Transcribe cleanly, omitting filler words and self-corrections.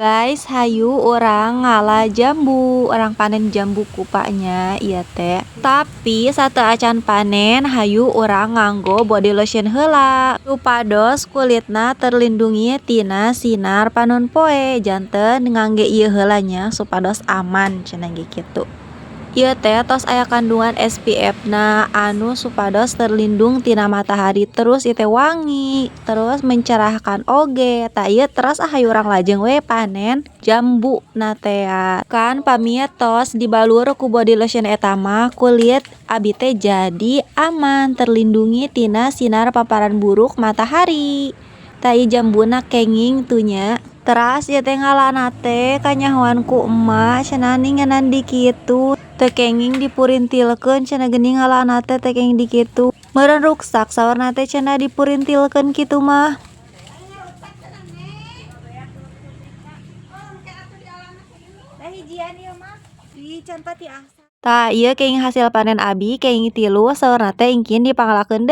Guys, hayu orang ngalah jambu, orang panen jambu kupanya, iya teh. Tapi sate acan panen, hayu orang nganggo body lotion heula, supados kulitna terlindungi tina sinar panon poe, janten ngangge ieu heula nya supados aman cenah ge kitu. Ieu teh tos aya kandungan SPF na anu supados terlindung tina matahari, terus ieu teh wangi, terus mencerahkan oge. Tah ieu teras hayu urang lajeng we panen jambu na teh. Kan pamietos dibalur ku body lotion eta mah kulit abi teh jadi aman, terlindungi tina sinar paparan buruk matahari. Tah ieu jambuna kenging tuh nya. Teras ieu teh ngalana teh kanyahoan ku emak cenah ningenan di kitu. Teu kenging dipurintilkeun cenah geuning ngalana teh kenging di kitu. Meureun ruksak saurna teh cenah dipurintilkeun kitu mah. Tah ieu kenging hasil panen abi kenging 3 saurna teh engkin dipangalakeun deui.